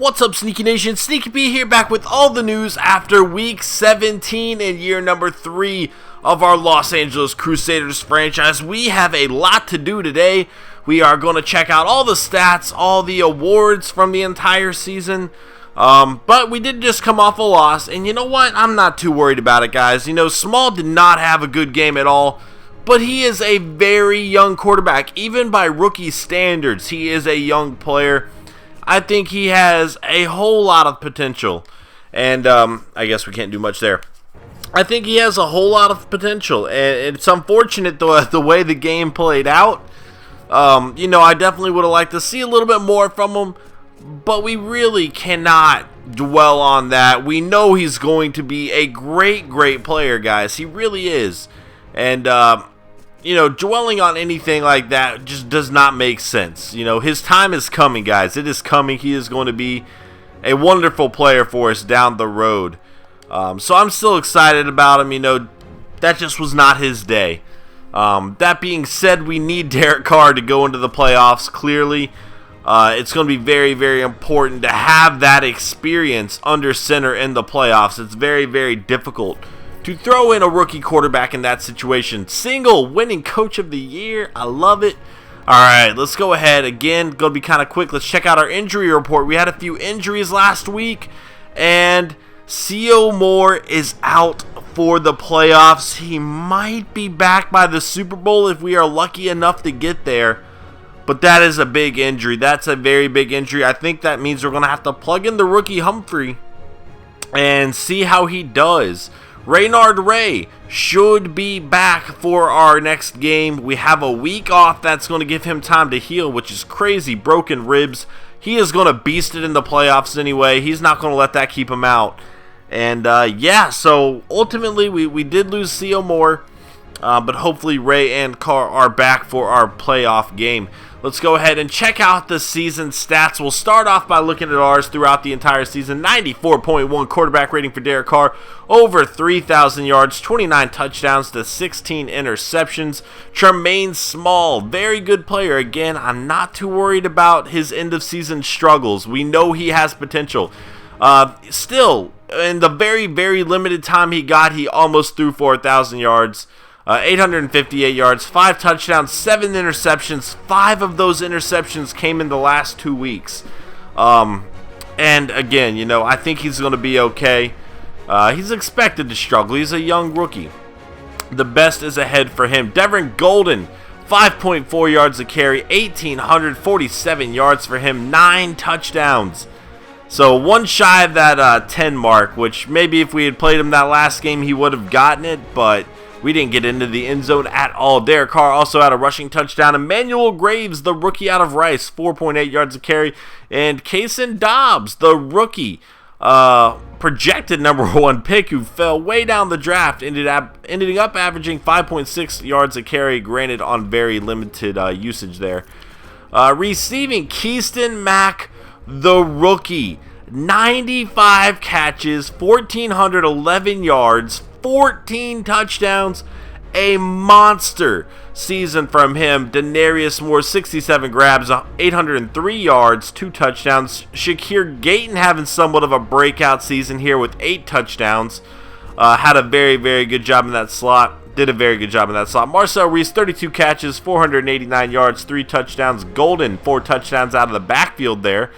What's up, Sneaky Nation? Sneaky P here, back with all the news after week 17 and year number 3 of our Los Angeles Crusaders franchise. We have a lot to do today. We are going to check out all the stats, all the awards from the entire season. But we did just come off a loss, and you know what? I'm not too worried about it, guys. You know, Small did not have a good game at all, but he is a very young quarterback. Even by rookie standards, he is a young player. I think he has a whole lot of potential, and I guess we can't do much there. I think he has a whole lot of potential, and it's unfortunate the way the game played out. You know, I definitely would have liked to see a little bit more from him, but we really cannot dwell on that. We know he's going to be a great player, guys. He really is, and you know, dwelling on anything like that just does not make sense. You know, his time is coming, guys. It is coming. He is going to be a wonderful player for us down the road. So I'm still excited about him. You know, that just was not his day. That being said, we need Derek Carr to go into the playoffs, clearly. It's going to be very important to have that experience under center in the playoffs. It's very difficult to throw in a rookie quarterback in that situation. Single winning coach of the year. I love it. Alright, let's go ahead. Again, going to be kind of quick. Let's check out our injury report. We had a few injuries last week, and C.O. Moore is out for the playoffs. He might be back by the Super Bowl if we are lucky enough to get there. But that is a big injury. That's a very big injury. I think that means we're going to have to plug in the rookie Humphrey and see how he does. Raynard Ray should be back for our next game. We have a week off. That's going to give him time to heal, which is crazy. Broken ribs. He is going to beast it in the playoffs anyway. He's not going to let that keep him out. And yeah, so ultimately we did lose C.O. Moore, but hopefully Ray and Carr are back for our playoff game. Let's go ahead and check out the season stats. We'll start off by looking at ours throughout the entire season. 94.1 quarterback rating for Derek Carr. Over 3,000 yards, 29 touchdowns to 16 interceptions. Tremaine Small, very good player. Again, I'm not too worried about his end-of-season struggles. We know he has potential. Still, in the very limited time he got, he almost threw 4,000 yards. 858 yards, 5 touchdowns, 7 interceptions. 5 of those interceptions came in the last 2 weeks. And again, you know, I think he's going to be okay. He's expected to struggle. He's a young rookie. The best is ahead for him. Devin Golden, 5.4 yards a carry, 1,847 yards for him, 9 touchdowns. So one shy of that 10 mark, which maybe if we had played him that last game, he would have gotten it, but we didn't get into the end zone at all. Derek Carr also had a rushing touchdown. Emmanuel Graves, the rookie out of Rice, 4.8 yards a carry. And Kason Dobbs, the rookie, projected number 1 pick, who fell way down the draft, ended up averaging 5.6 yards a carry, granted on very limited usage there. Receiving, Keyston Mack, the rookie, 95 catches, 1,411 yards, 14 touchdowns, a monster season from him. Denarius Moore, 67 grabs, 803 yards, 2 touchdowns. Shakir Gayton having somewhat of a breakout season here with 8 touchdowns. Had a very good job in that slot. Did a very good job in that slot. Marcel Reese, 32 catches, 489 yards, 3 touchdowns. Golden, 4 touchdowns out of the backfield there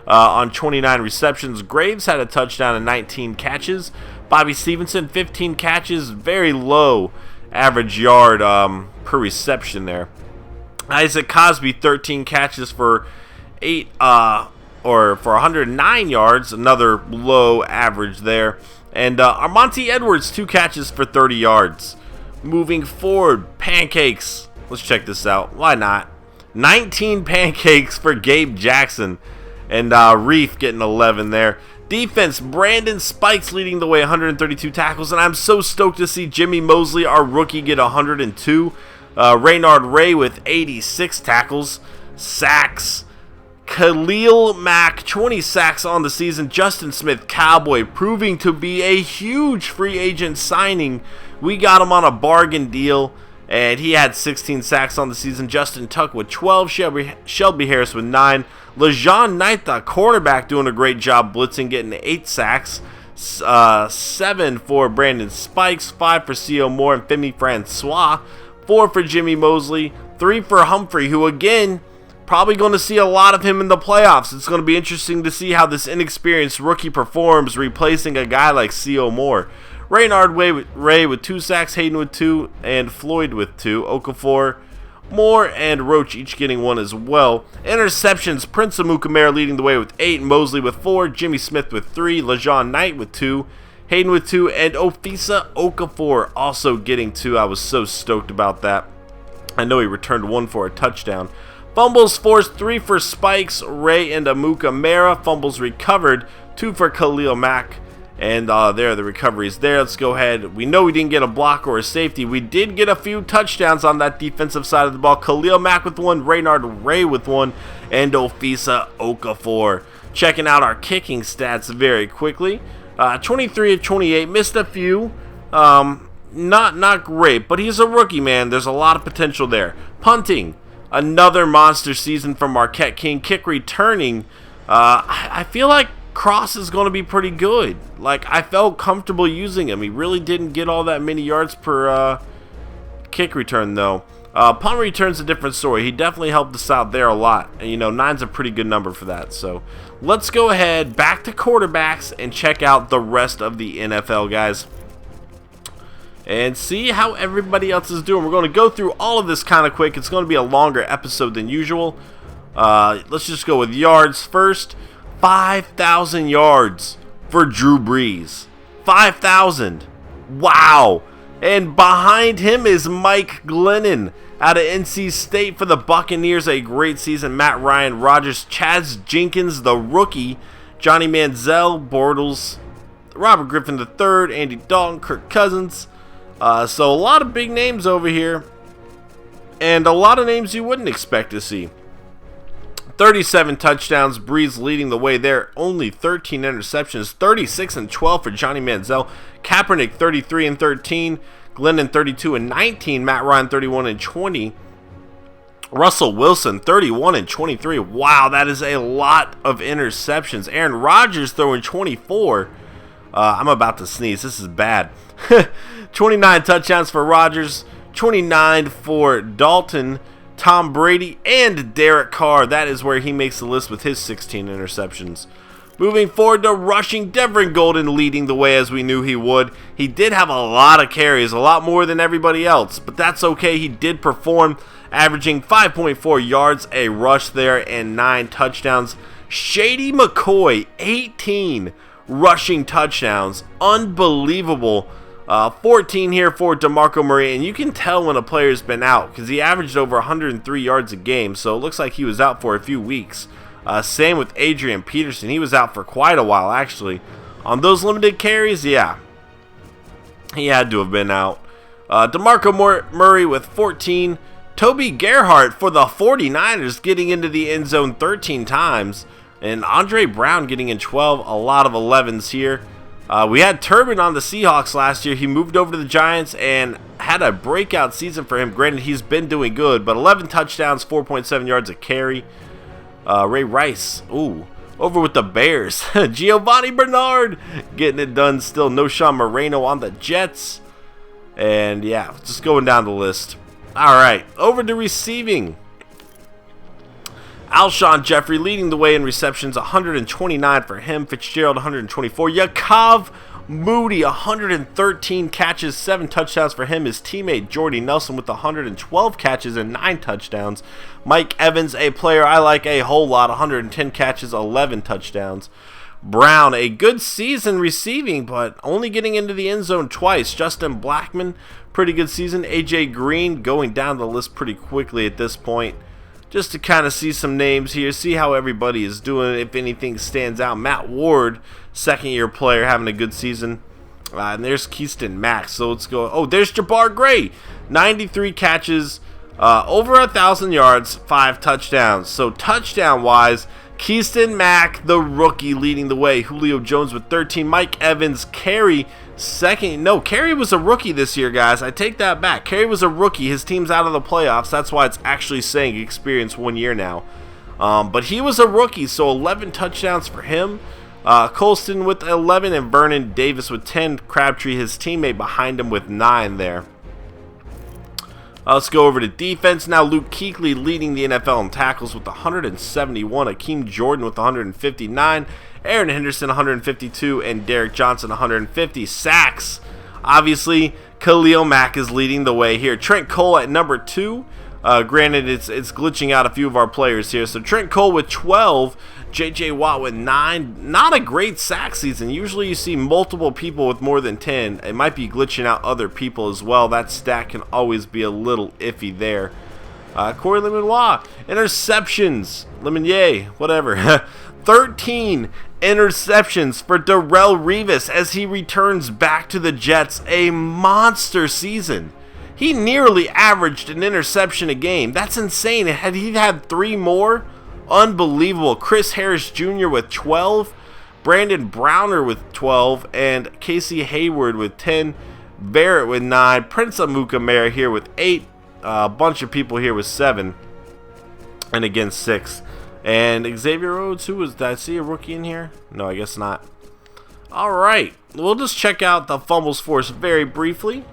on 29 receptions. Graves had a touchdown and 19 catches. Bobby Stevenson, 15 catches, very low average yard per reception there. Isaac Cosby, 13 catches for 109 yards, another low average there. And Armonte Edwards, 2 catches for 30 yards. Moving forward, pancakes. Let's check this out. Why not? 19 pancakes for Gabe Jackson, and Reef getting 11 there. Defense, Brandon Spikes leading the way, 132 tackles, and I'm so stoked to see Jimmy Mosley, our rookie, get 102. Raynard Ray with 86 tackles. Sacks, Khalil Mack, 20 sacks on the season. Justin Smith, Cowboy, proving to be a huge free agent signing. We got him on a bargain deal, and he had 16 sacks on the season. Justin Tuck with 12, Shelby Harris with 9. LeJean Knight, the cornerback, doing a great job blitzing, getting 8 sacks. 7 for Brandon Spikes, 5 for C.O. Moore and Femi Francois, 4 for Jimmy Mosley, 3 for Humphrey, who again, probably going to see a lot of him in the playoffs. It's going to be interesting to see how this inexperienced rookie performs, replacing a guy like C.O. Moore. Raynard Ray with 2 sacks, Hayden with 2, and Floyd with 2. Okafor, Moore, and Roach each getting 1 as well. Interceptions, Prince Amukamara leading the way with 8, Mosley with 4, Jimmy Smith with 3, LeJean Knight with 2, Hayden with 2, and Ofisa Okafor also getting 2. I was so stoked about that. I know he returned 1 for a touchdown. Fumbles forced, 3 for Spikes, Ray, and Amukamara. Fumbles recovered, 2 for Khalil Mack. And there are the recoveries there. Let's go ahead. We know we didn't get a block or a safety. We did get a few touchdowns on that defensive side of the ball. Khalil Mack with 1, Raynard Ray with 1, and Ofisa Okafor. Checking out our kicking stats very quickly. 23 of 28, missed a few. Not great, but he's a rookie, man. There's a lot of potential there. Punting, another monster season from Marquette King. Kick returning, I feel like Cross is going to be pretty good. Like, I felt comfortable using him. He really didn't get all that many yards per kick return, though. Punt return's a different story. He definitely helped us out there a lot. And, you know, 9's a pretty good number for that. So, let's go ahead, back to quarterbacks, and check out the rest of the NFL, guys. And see how everybody else is doing. We're going to go through all of this kind of quick. It's going to be a longer episode than usual. Let's just go with yards first. 5,000 yards for Drew Brees. 5,000. Wow. And behind him is Mike Glennon out of NC State for the Buccaneers. A great season. Matt Ryan, Rodgers, Chaz Jenkins, the rookie, Johnny Manziel, Bortles, Robert Griffin III, Andy Dalton, Kirk Cousins. So a lot of big names over here. And a lot of names you wouldn't expect to see. 37 touchdowns, Brees leading the way there. Only 13 interceptions. 36 and 12 for Johnny Manziel. Kaepernick 33 and 13. Glennon 32 and 19. Matt Ryan 31 and 20. Russell Wilson 31 and 23. Wow, that is a lot of interceptions. Aaron Rodgers throwing 24. I'm about to sneeze. This is bad. 29 touchdowns for Rodgers. 29 for Dalton. Tom Brady, and Derek Carr. That is where he makes the list with his 16 interceptions. Moving forward to rushing, Devin Golden leading the way as we knew he would. He did have a lot of carries, a lot more than everybody else, but that's okay. He did perform, averaging 5.4 yards a rush there and 9 touchdowns. Shady McCoy, 18 rushing touchdowns. Unbelievable. 14 here for DeMarco Murray, and you can tell when a player's been out because he averaged over 103 yards a game, so it looks like he was out for a few weeks. Same with Adrian Peterson. He was out for quite a while, actually. On those limited carries, yeah, he had to have been out. DeMarco Murray with 14. Toby Gerhart for the 49ers getting into the end zone 13 times, and Andre Brown getting in 12. A lot of 11s here. We had Turbin on the Seahawks last year. He moved over to the Giants and had a breakout season for him. Granted, he's been doing good, but 11 touchdowns, 4.7 yards a carry. Ray Rice, over with the Bears. Giovanni Bernard getting it done still. No Sean Moreno on the Jets. And yeah, just going down the list. All right, over to receiving. Alshon Jeffrey leading the way in receptions, 129 for him. Fitzgerald, 124. Yakov Moody, 113 catches, 7 touchdowns for him. His teammate Jordy Nelson with 112 catches and 9 touchdowns. Mike Evans, a player I like a whole lot, 110 catches, 11 touchdowns. Brown, a good season receiving, but only getting into the end zone twice. Justin Blackmon, pretty good season. AJ Green going down the list pretty quickly at this point. Just to kind of see some names here, see how everybody is doing, if anything stands out. Matt Ward, second-year player, having a good season. And there's Keyston Max. So let's go. Oh, there's Jabbar Gray, 93 catches, over 1,000 yards, 5 touchdowns. So touchdown-wise, Keyston Mack, the rookie, leading the way. Julio Jones with 13. Mike Evans, Carey, second. No, Carey was a rookie this year, guys. I take that back. Carey was a rookie. His team's out of the playoffs. That's why it's actually saying experience 1 year now. But he was a rookie, so 11 touchdowns for him. Colston with 11 and Vernon Davis with 10. Crabtree, his teammate, behind him with 9 there. Let's go over to defense now. Luke Kuechly leading the NFL in tackles with 171. Akeem Jordan with 159. Aaron Henderson 152. And Derek Johnson 150. Sacks. Obviously, Khalil Mack is leading the way here. Trent Cole at number 2. Granted, it's glitching out a few of our players here. So Trent Cole with 12. J.J. Watt with 9. Not a great sack season. Usually you see multiple people with more than 10. It might be glitching out other people as well. That stat can always be a little iffy there. Corey Lemanois. Interceptions. Lemonier. Whatever. 13 interceptions for Darrelle Revis as he returns back to the Jets. A monster season. He nearly averaged an interception a game. That's insane. Had he had 3 more, unbelievable. Chris Harris Jr. with 12, Brandon Browner with 12, and Casey Hayward with 10, Barrett with 9, Prince Amukamara here with 8, a bunch of people here with 7, and again 6. And Xavier Rhodes, who was that? I see a rookie in here? No, I guess not. Alright, we'll just check out the fumbles forced very briefly.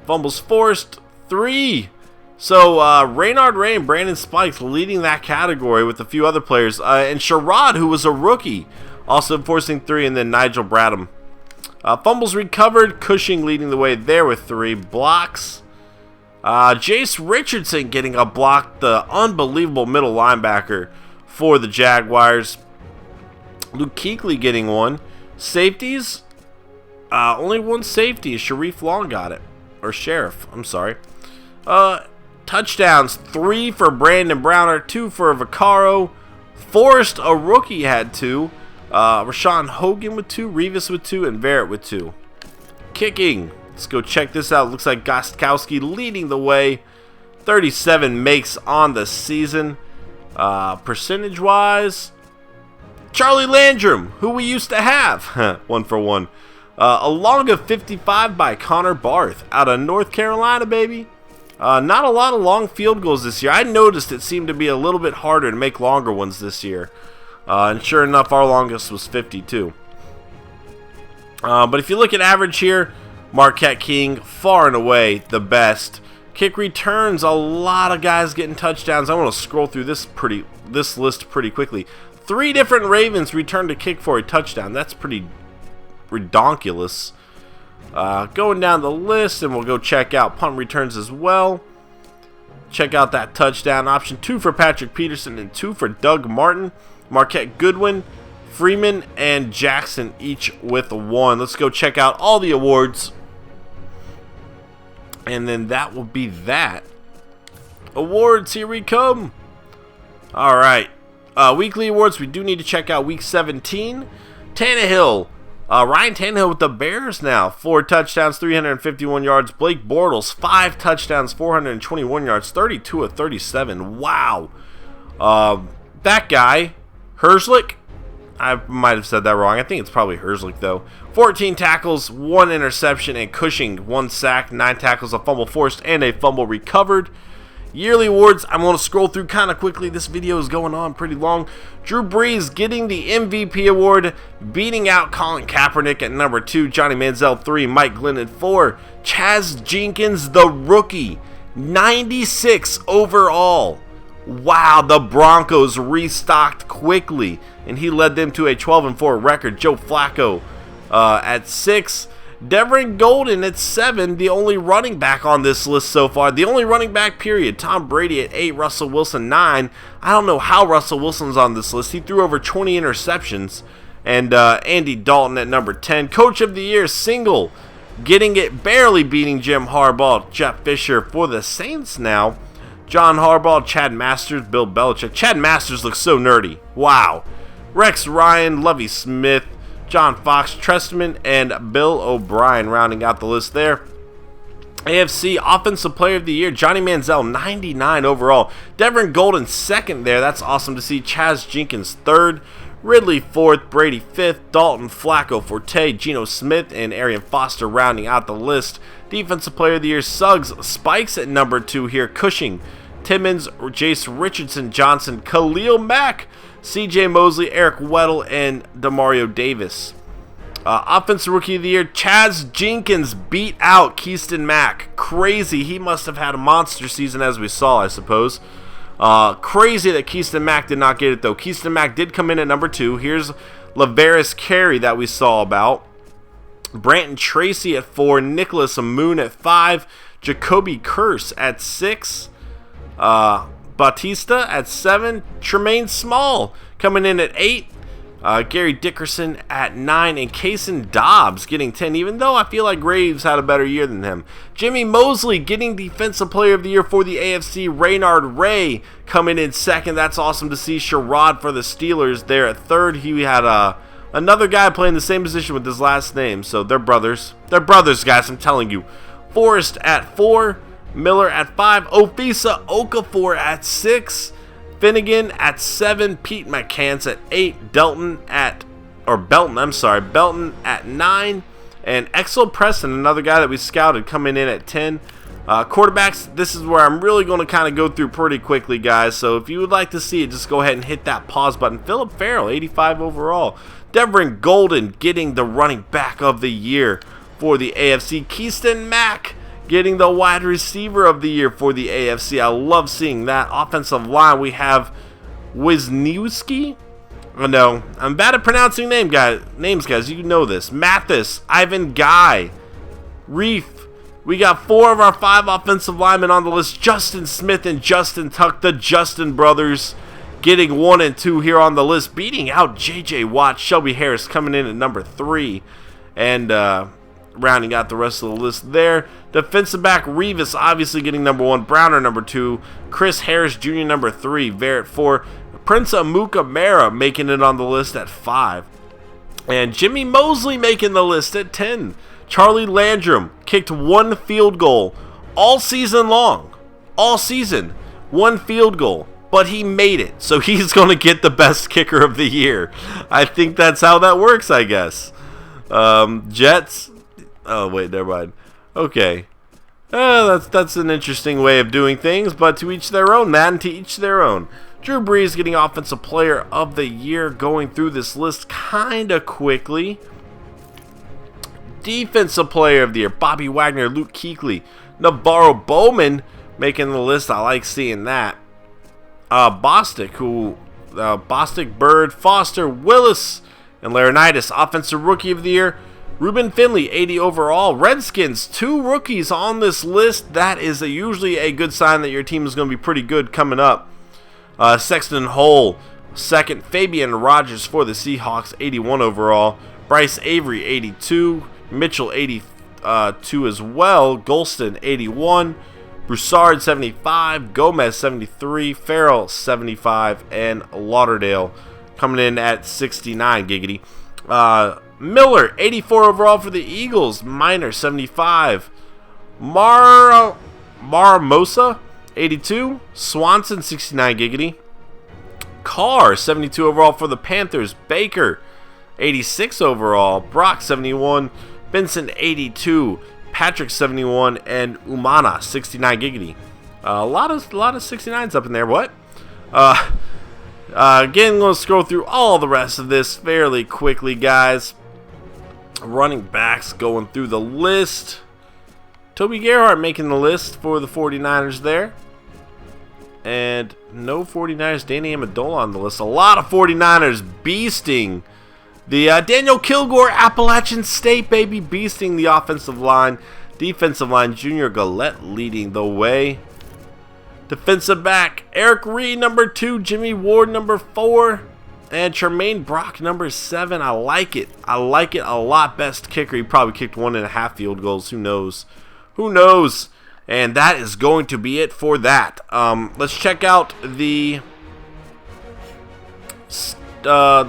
Fumbles forced, 3. So, Raynard Ray and Brandon Spikes leading that category with a few other players. And Sherrod, who was a rookie, also forcing 3, and then Nigel Bradham. Fumbles recovered, Cushing leading the way there with 3. Blocks, Jace Richardson getting a block, the unbelievable middle linebacker for the Jaguars. Luke Kuechly getting 1. Safeties, only 1 safety. Sharif Long got it. Or Sheriff, I'm sorry. Touchdowns, 3 for Brandon Browner, 2 for Vaccaro. Forrest, a rookie, had 2. Rashawn Hogan with 2, Revis with 2, and Barrett with 2. Kicking, let's go check this out. Looks like Gostkowski leading the way. 37 makes on the season. Percentage-wise, Charlie Landrum, who we used to have. 1 for 1. A long of 55 by Connor Barth out of North Carolina, baby. Not a lot of long field goals this year. I noticed it seemed to be a little bit harder to make longer ones this year. And sure enough, our longest was 52. But if you look at average here, Marquette King, far and away the best. Kick returns, a lot of guys getting touchdowns. I want to scroll through this list pretty quickly. 3 different Ravens returned a kick for a touchdown. That's pretty redonkulous. Going down the list, and we'll go check out punt returns as well. Check out that touchdown option. 2 for Patrick Peterson and 2 for Doug Martin. Marquette Goodwin, Freeman, and Jackson each with 1. Let's go check out all the awards. And then that will be that. Awards, here we come. Alright. Weekly awards, we do need to check out week 17. Tannehill. Ryan Tannehill with the Bears now. 4 touchdowns, 351 yards. Blake Bortles, 5 touchdowns, 421 yards. 32 of 37. Wow. That guy, Herzlich. I might have said that wrong. I think it's probably Herzlich, though. 14 tackles, 1 interception, and Cushing, 1 sack, 9 tackles, a fumble forced, and a fumble recovered. Yearly awards, I'm going to scroll through kind of quickly. This video is going on pretty long. Drew Brees getting the MVP award, beating out Colin Kaepernick at number 2, Johnny Manziel 3, Mike Glennon 4, Chaz Jenkins, the rookie, 96 overall. Wow, the Broncos restocked quickly, and he led them to a 12-4 record. Joe Flacco at 6. Devin Golden at 7, the only running back on this list so far. The only running back, period. Tom Brady at 8, Russell Wilson 9. I don't know how Russell Wilson's on this list. He threw over 20 interceptions. And Andy Dalton at number 10. Coach of the Year, single, getting it, barely beating Jim Harbaugh. Jeff Fisher for the Saints now. John Harbaugh, Chad Masters, Bill Belichick. Chad Masters looks so nerdy. Wow. Rex Ryan, Lovie Smith, John Fox, Trestman, and Bill O'Brien rounding out the list there. AFC Offensive Player of the Year, Johnny Manziel, 99 overall. Devin Golden, second there. That's awesome to see. Chaz Jenkins, third. Ridley, fourth. Brady, fifth. Dalton, Flacco, Forte, Geno Smith, and Arian Foster rounding out the list. Defensive Player of the Year, Suggs, spikes at number 2 here. Cushing, Timmons, Jace Richardson, Johnson, Khalil Mack, CJ Mosley, Eric Weddle, and Demario Davis. Offensive Rookie of the Year, Chaz Jenkins beat out Keaston Mack. Crazy. He must have had a monster season, as we saw, I suppose. Crazy that Keaston Mack did not get it, though. Keaston Mack did come in at number 2. Here's Lavera's Carey that we saw about. Branton Tracy at 4. Nicholas Moon at 5. Jacoby Curse at 6. Bautista at 7. Tremaine Small coming in at 8. Gary Dickerson at 9, and Kaysen Dobbs getting 10, even though I feel like Graves had a better year than him. Jimmy Mosley getting Defensive Player of the Year for the AFC. Raynard Ray coming in second. That's awesome to see. Sherrod for the Steelers there at third. He had another guy playing the same position with his last name, so they're brothers. They're brothers, guys, I'm telling you. Forrest at 4, Miller at 5, Ofisa Okafor at 6, Finnegan at 7, Pete McCants at 8, Belton at 9, and Exel Preston, another guy that we scouted, coming in at 10. Quarterbacks, this is where I'm really going to kind of go through pretty quickly, guys, so if you would like to see it, just go ahead and hit that pause button. Phillip Farrell, 85 overall. Devin Golden getting the running back of the year for the AFC. Keaston Mack getting the wide receiver of the year for the AFC. I love seeing that. Offensive line, we have Wisniewski. Oh, no, I'm bad at pronouncing names, guys. You know this. Mathis, Ivan Guy, Reef. We got 4 of our 5 offensive linemen on the list. Justin Smith and Justin Tuck, the Justin brothers, getting 1 and 2 here on the list, beating out J.J. Watt. Shelby Harris coming in at number 3. And, rounding out the rest of the list there. Defensive back Revis obviously getting number 1. Browner number 2. Chris Harris Jr. number 3. Verrett 4. Prince Amukamara making it on the list at 5. And Jimmy Mosley making the list at 10. Charlie Landrum kicked 1 field goal all season long. All season. 1 field goal. But he made it. So he's going to get the best kicker of the year. I think that's how that works, I guess. Jets. Oh, wait, never mind. Okay. That's an interesting way of doing things, but to each their own, Madden, to each their own. Drew Brees getting Offensive Player of the Year, going through this list kind of quickly. Defensive Player of the Year, Bobby Wagner, Luke Kuechly, Navarro Bowman making the list. I like seeing that. Bostic, Bird, Foster, Willis, and Laurinaitis, Offensive Rookie of the Year. Reuben Finley, 80 overall. Redskins, 2 rookies on this list. That is usually a good sign that your team is going to be pretty good coming up. Sexton Hole, second. Fabian Rogers for the Seahawks, 81 overall. Bryce Avery, 82. Mitchell, 82 as well. Golston, 81. Broussard, 75. Gomez, 73. Farrell, 75. And Lauderdale coming in at 69, giggity. Miller, 84 overall for the Eagles. Minor, 75. Maramosa, 82. Swanson, 69, giggity. Carr, 72 overall for the Panthers. Baker, 86 overall. Brock, 71. Benson, 82. Patrick, 71. And Umana, 69, giggity. A lot of 69s up in there. What? Again, going to scroll through all the rest of this fairly quickly, guys. Running backs going through the list. Toby Gerhart making the list for the 49ers there. And no 49ers, Danny Amendola on the list. A lot of 49ers beasting the Daniel Kilgore, Appalachian State, baby, beasting the offensive line. Defensive line, Junior Galette leading the way. Defensive back, Eric Reed, number 2. Jimmy Ward, number 4. And Tremaine Brock, number 7. I like it. I like it a lot. Best kicker. He probably kicked 1.5 field goals. Who knows? Who knows? And that is going to be it for that. Let's check out the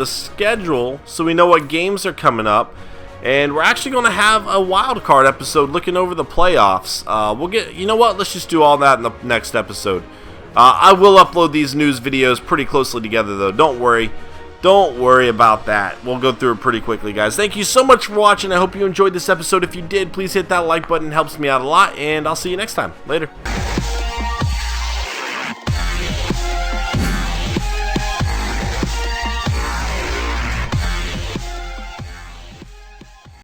schedule so we know what games are coming up. And we're actually going to have a wild card episode looking over the playoffs. We'll get, you know what, let's just do all that in the next episode. I will upload these news videos pretty closely together, though. Don't worry. Don't worry about that. We'll go through it pretty quickly, guys. Thank you so much for watching. I hope you enjoyed this episode. If you did, please hit that like button. It helps me out a lot. And I'll see you next time. Later.